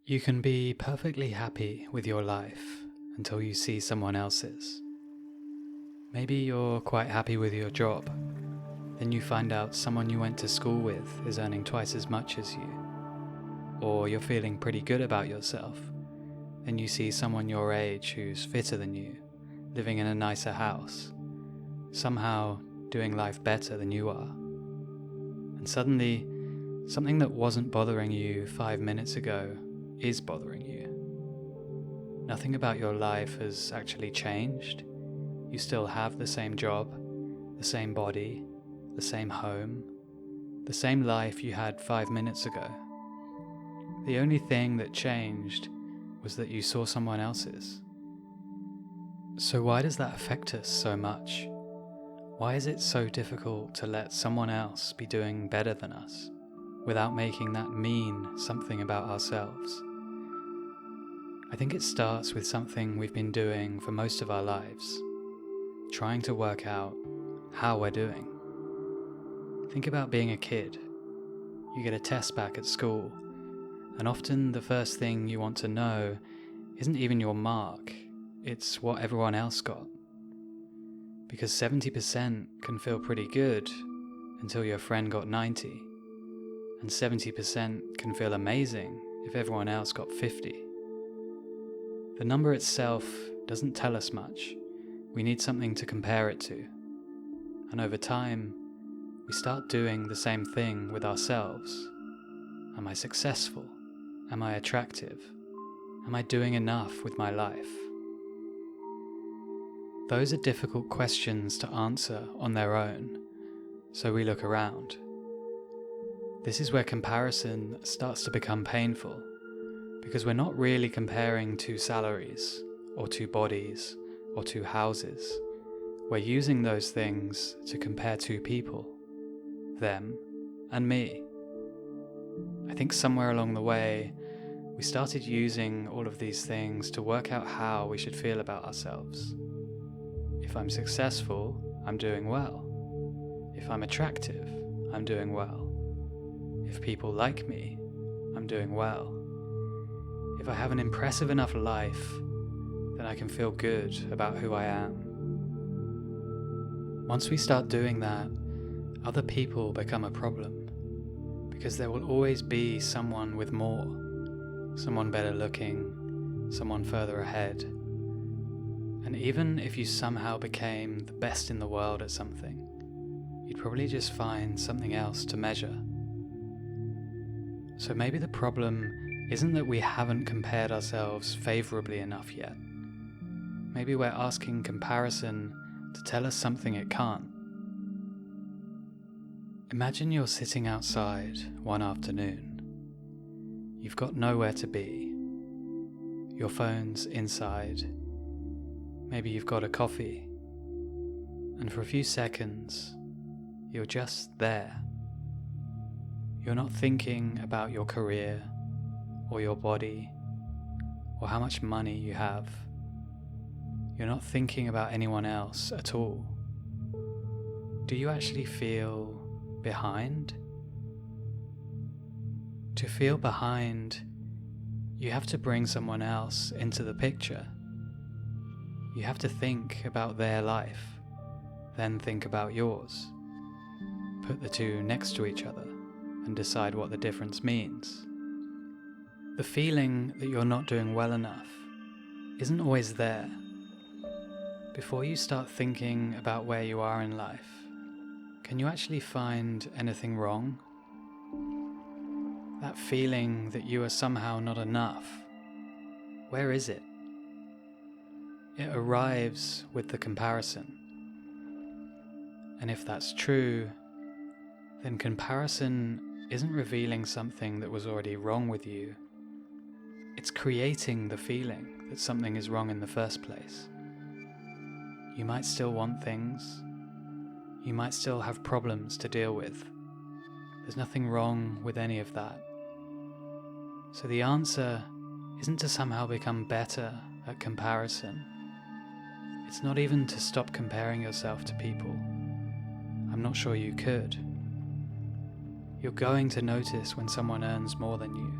You can be perfectly happy with your life until you see someone else's. Maybe you're quite happy with your job, then you find out someone you went to school with is earning twice as much as you. Or you're feeling pretty good about yourself, then you see someone your age who's fitter than you, living in a nicer house, somehow doing life better than you are. And suddenly, something that wasn't bothering you 5 minutes ago is bothering you. Nothing about your life has actually changed. You still have the same job, the same body, the same home, the same life you had 5 minutes ago. The only thing that changed was that you saw someone else's. So why does that affect us so much? Why is it so difficult to let someone else be doing better than us, without making that mean something about ourselves? I think it starts with something we've been doing for most of our lives, trying to work out how we're doing. Think about being a kid. You get a test back at school, and often the first thing you want to know isn't even your mark, it's what everyone else got. Because 70% can feel pretty good until your friend got 90, and 70% can feel amazing if everyone else got 50. The number itself doesn't tell us much. We need something to compare it to. And over time, we start doing the same thing with ourselves. Am I successful? Am I attractive? Am I doing enough with my life? Those are difficult questions to answer on their own, so we look around. This is where comparison starts to become painful, because we're not really comparing two salaries, or two bodies, or two houses. We're using those things to compare two people, them and me. I think somewhere along the way, we started using all of these things to work out how we should feel about ourselves. If I'm successful, I'm doing well. If I'm attractive, I'm doing well. If people like me, I'm doing well. If I have an impressive enough life, then I can feel good about who I am. Once we start doing that, other people become a problem, because there will always be someone with more, someone better looking, someone further ahead. And even if you somehow became the best in the world at something, you'd probably just find something else to measure. So maybe the problem isn't that we haven't compared ourselves favorably enough yet. Maybe we're asking comparison to tell us something it can't. Imagine you're sitting outside one afternoon. You've got nowhere to be. Your phone's inside. Maybe you've got a coffee. And for a few seconds, you're just there. You're not thinking about your career, or your body, or how much money you have. You're not thinking about anyone else at all. Do you actually feel behind? To feel behind, you have to bring someone else into the picture. You have to think about their life, then think about yours. Put the two next to each other and decide what the difference means. The feeling that you're not doing well enough isn't always there. Before you start thinking about where you are in life, can you actually find anything wrong? That feeling that you are somehow not enough, where is it? It arrives with the comparison. And if that's true, then comparison isn't revealing something that was already wrong with you. It's creating the feeling that something is wrong in the first place. You might still want things. You might still have problems to deal with. There's nothing wrong with any of that. So the answer isn't to somehow become better at comparison. It's not even to stop comparing yourself to people. I'm not sure you could. You're going to notice when someone earns more than you,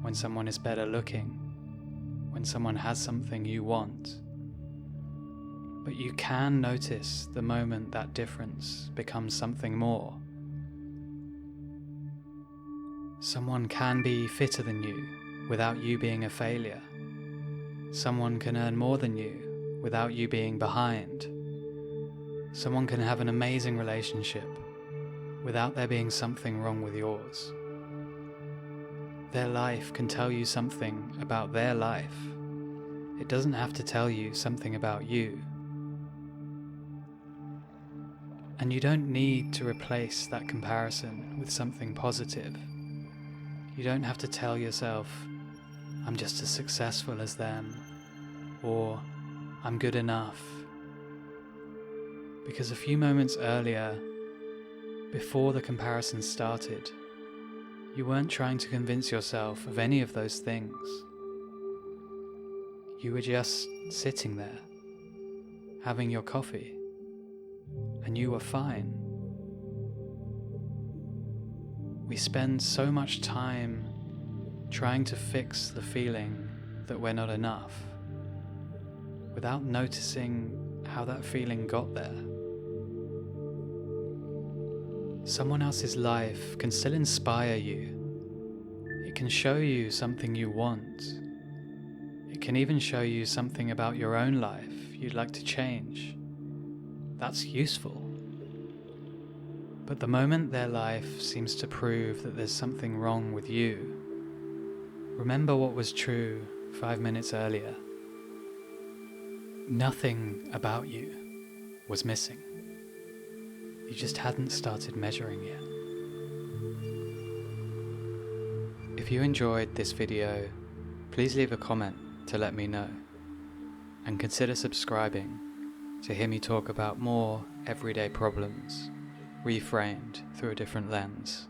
when someone is better looking, when someone has something you want. But you can notice the moment that difference becomes something more. Someone can be fitter than you without you being a failure. Someone can earn more than you without you being behind. Someone can have an amazing relationship without there being something wrong with yours. Their life can tell you something about their life. It doesn't have to tell you something about you. And you don't need to replace that comparison with something positive. You don't have to tell yourself, I'm just as successful as them, or I'm good enough. Because a few moments earlier, before the comparison started, you weren't trying to convince yourself of any of those things. You were just sitting there, having your coffee, and you were fine. We spend so much time trying to fix the feeling that we're not enough, without noticing how that feeling got there. Someone else's life can still inspire you. It can show you something you want. It can even show you something about your own life you'd like to change. That's useful. But the moment their life seems to prove that there's something wrong with you, remember what was true 5 minutes earlier. Nothing about you was missing. You just hadn't started measuring yet. If you enjoyed this video, please leave a comment to let me know, and consider subscribing to hear me talk about more everyday problems, reframed through a different lens.